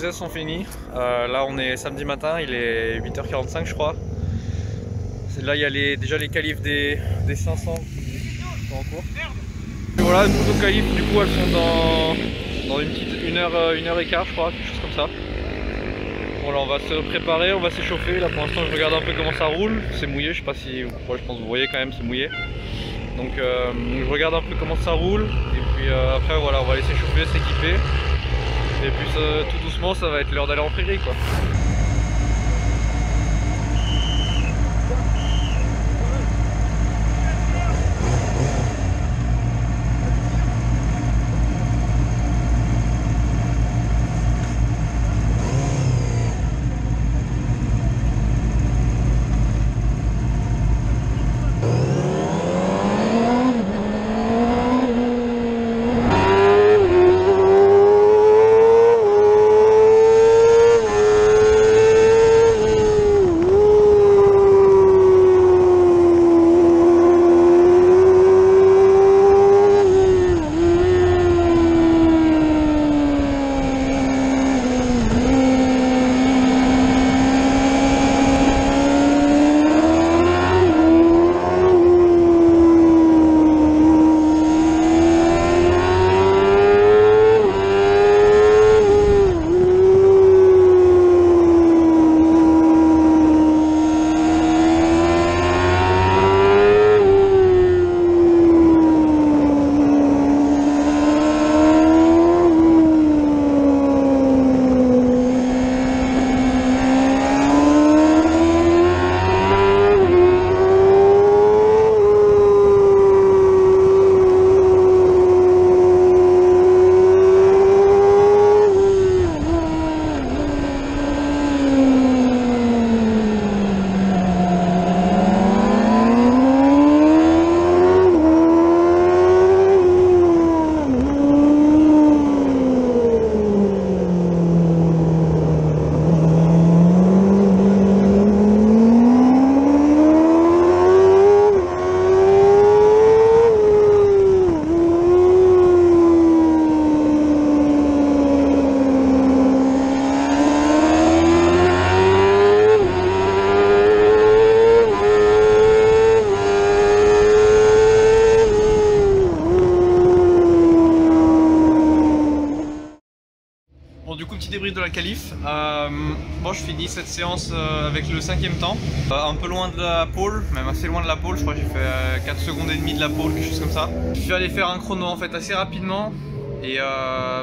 essais sont finis. Là on est samedi matin, il est 8h45 je crois. Là il y a déjà les qualifs des 500 qui sont en cours. Et voilà, nos qualifs du coup elles sont dans une petite 1h15 je crois, quelque chose comme ça. Bon là on va se préparer, on va s'échauffer. Là pour l'instant je regarde un peu comment ça roule. C'est mouillé, je sais pas si... Ouais, je pense que vous voyez quand même, c'est mouillé. Donc je regarde un peu comment ça roule. Et puis après voilà, on va aller s'échauffer, s'équiper. Et puis tout doucement ça va être l'heure d'aller en prairie quoi. Bon du coup petit débrief de la qualif. Bon je finis cette séance avec le 5e temps, un peu loin de la pole, même assez loin de la pole, je crois que j'ai fait 4 secondes et demie de la pole, quelque chose comme ça. Je vais aller faire un chrono en fait assez rapidement et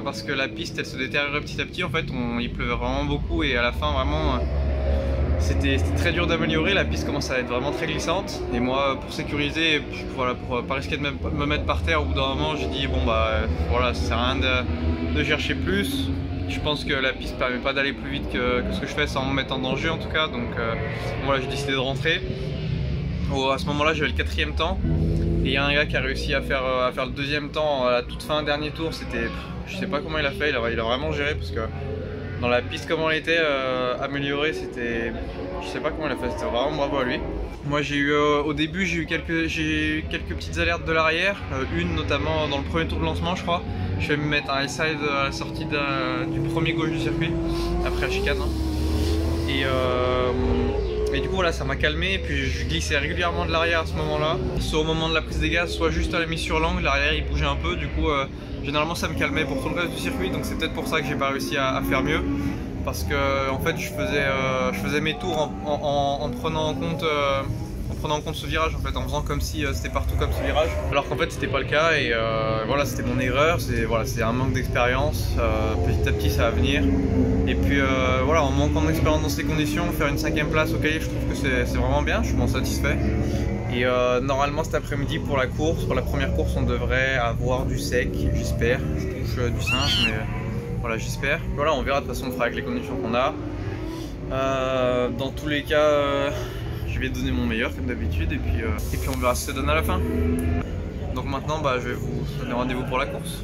parce que la piste elle se détériorait petit à petit en fait, il pleuvait vraiment beaucoup et à la fin vraiment c'était très dur d'améliorer, la piste commence à être vraiment très glissante et moi pour sécuriser, voilà, pour pas risquer de me mettre par terre au bout d'un moment j'ai dit bon bah voilà ça sert à rien de chercher plus. Je pense que la piste ne permet pas d'aller plus vite que ce que je fais sans me mettre en danger en tout cas, donc voilà j'ai décidé de rentrer. À ce moment là j'avais le 4e temps et il y a un gars qui a réussi à faire le 2e temps à la toute fin, dernier tour. C'était, je sais pas comment il a fait, il a vraiment géré parce que dans la piste comment elle était améliorée, c'était, je sais pas comment il a fait, c'était vraiment bravo à lui. Moi j'ai eu au début j'ai eu quelques petites alertes de l'arrière, une notamment dans le premier tour de lancement je crois. Je vais me mettre un high-side à la sortie du premier gauche du circuit, après la chicane. Et du coup voilà, ça m'a calmé et puis je glissais régulièrement de l'arrière à ce moment-là. Soit au moment de la prise des gaz, soit juste à la mise sur l'angle, l'arrière il bougeait un peu, du coup généralement ça me calmait pour tout le reste du circuit, donc c'est peut-être pour ça que j'ai pas réussi à faire mieux. Parce que en fait je faisais mes tours en prenant en compte ce virage en fait, en faisant comme si c'était partout comme ce virage, alors qu'en fait c'était pas le cas et voilà c'était mon erreur, c'est un manque d'expérience, petit à petit ça va venir et puis voilà, en manquant d'expérience dans ces conditions, faire une 5e place au qualif je trouve que c'est vraiment bien, je suis vraiment satisfait. Et normalement cet après-midi pour la première course on devrait avoir du sec, j'espère, je touche du singe mais voilà j'espère, voilà on verra, de toute façon on fera avec les conditions qu'on a. Dans tous les cas je vais donner mon meilleur comme d'habitude et puis on verra ce que ça donne à la fin. Donc maintenant je vais vous donner rendez-vous pour la course.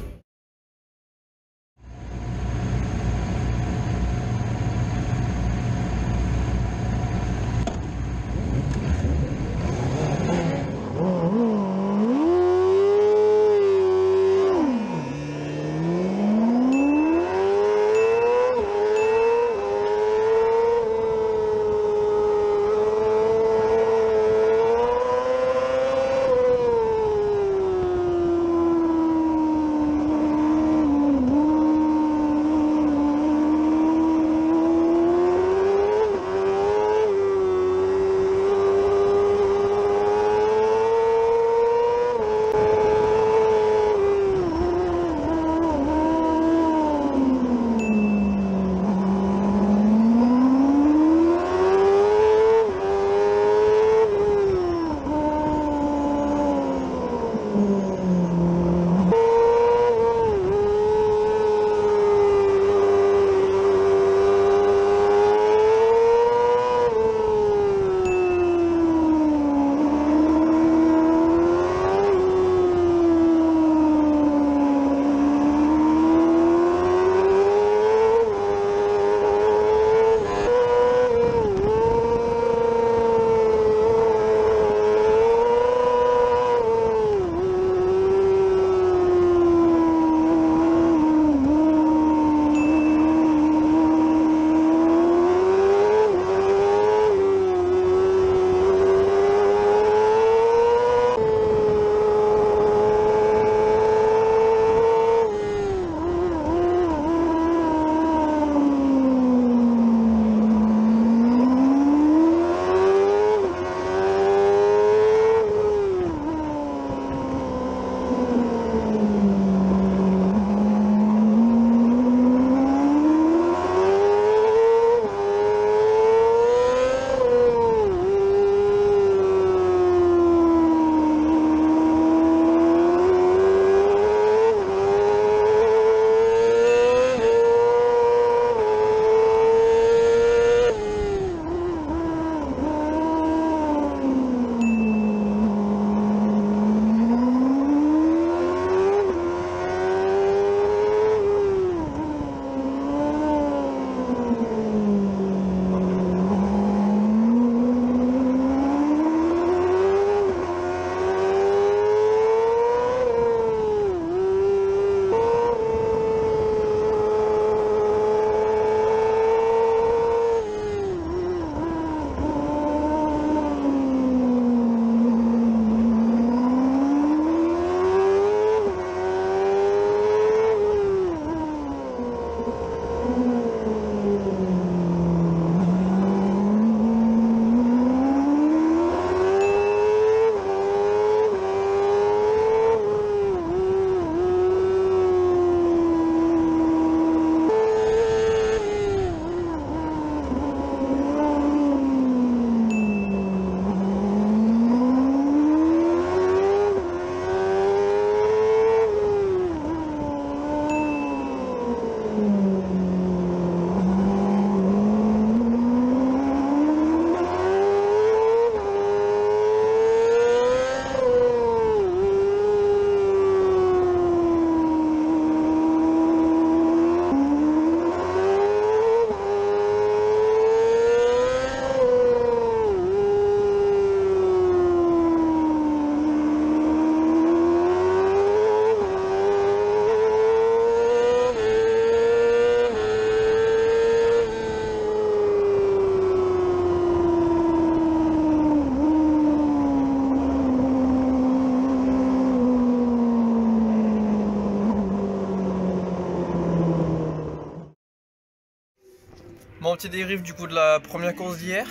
un petit débrief du coup de la première course d'hier.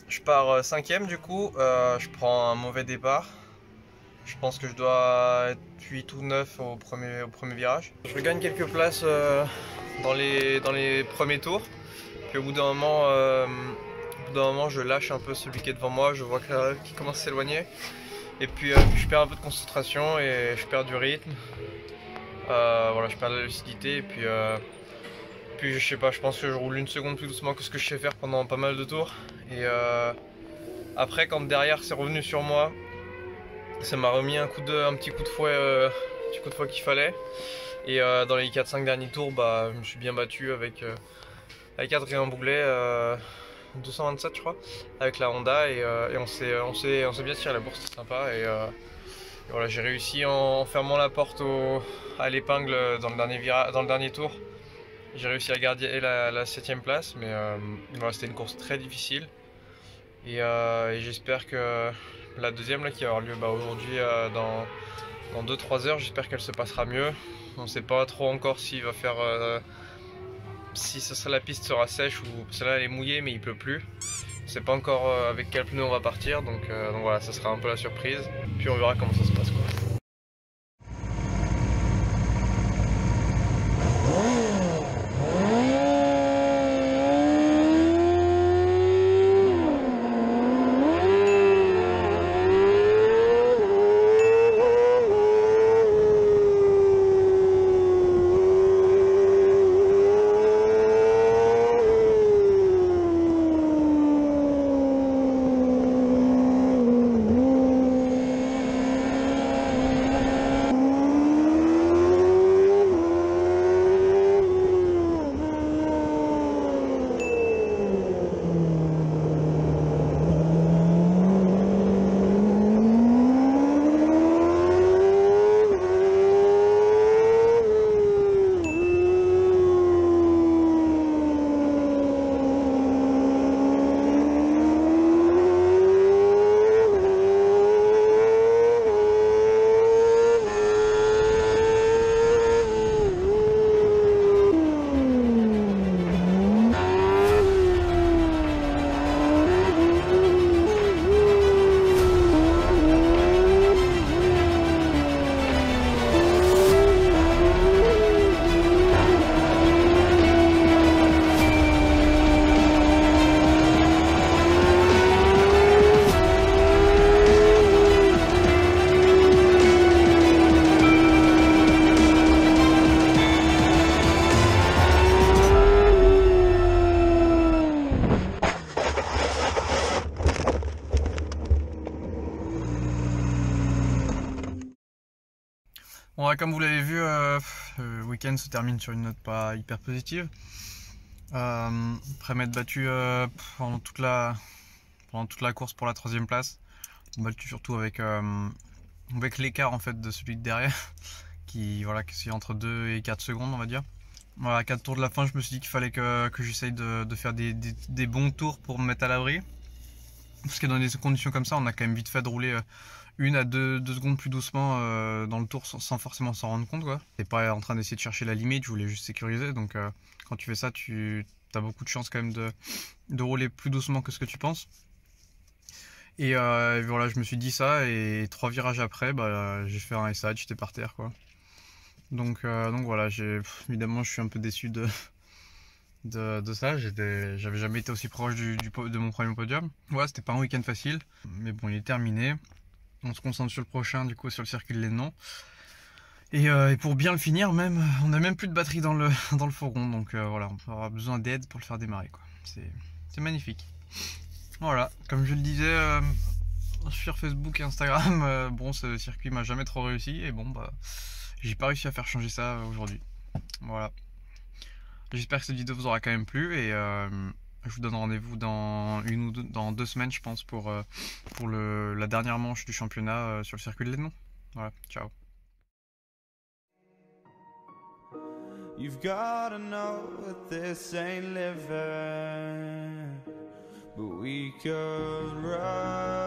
Je pars 5ème du coup, je prends un mauvais départ. Je pense que je dois être 8 ou 9 au premier virage. Je regagne quelques places dans les premiers tours. Puis au bout d'un moment, je lâche un peu celui qui est devant moi, je vois qu'il commence à s'éloigner. Et puis je perds un peu de concentration et je perds du rythme. Voilà, je perds de la lucidité et puis je sais pas, je pense que je roule une seconde plus doucement que ce que je sais faire pendant pas mal de tours. Et après, quand derrière c'est revenu sur moi, ça m'a remis un petit coup de fouet qu'il fallait. Et dans les 4-5 derniers tours, bah, je me suis bien battu avec Adrien Boulet, 227 je crois, avec la Honda et on s'est bien tiré la bourse, c'était sympa. Et voilà, j'ai réussi en fermant la porte à l'épingle dans le dernier tour. J'ai réussi à garder la 7ème place, mais voilà, c'était une course très difficile. Et j'espère que la deuxième là, qui va avoir lieu aujourd'hui dans 2-3 heures, j'espère qu'elle se passera mieux. On ne sait pas trop encore s'il va faire si la piste sera sèche ou celle-là elle est mouillée mais il pleut plus. On ne sait pas encore avec quel pneu on va partir, donc voilà, ça sera un peu la surprise. Puis on verra comment ça se passe, quoi. Bon, comme vous l'avez vu, le week-end se termine sur une note pas hyper positive. Après m'être battu pendant toute la course pour la 3ème place, battu surtout avec l'écart en fait de celui de derrière, qui est entre 2 et 4 secondes on va dire. Voilà, à 4 tours de la fin, je me suis dit qu'il fallait que j'essaye de faire des bons tours pour me mettre à l'abri. Parce que dans des conditions comme ça, on a quand même vite fait de rouler 1 à 2 secondes plus doucement dans le tour sans forcément s'en rendre compte, quoi. T'es pas en train d'essayer de chercher la limite, je voulais juste sécuriser. Donc quand tu fais ça, tu as beaucoup de chance quand même de rouler plus doucement que ce que tu penses. Et voilà, je me suis dit ça et 3 virages après, bah, j'ai fait un SH, j'étais par terre, quoi. Donc voilà, évidemment je suis un peu déçu de ça. J'avais jamais été aussi proche de mon premier podium. Voilà, c'était pas un week-end facile, mais bon, il est terminé. On se concentre sur le prochain, du coup sur le circuit de Lénon. Et pour bien le finir, on a même plus de batterie dans le fourgon, donc voilà, on aura besoin d'aide pour le faire démarrer, quoi. C'est magnifique. Voilà, comme je le disais sur Facebook et Instagram, bon, ce circuit m'a jamais trop réussi et bon, bah, j'ai pas réussi à faire changer ça aujourd'hui. Voilà. J'espère que cette vidéo vous aura quand même plu et je vous donne rendez-vous dans 2 semaines, je pense, pour la dernière manche du championnat sur le circuit de Lénon. Voilà, ciao. You've gotta know that this ain't living, but we could run.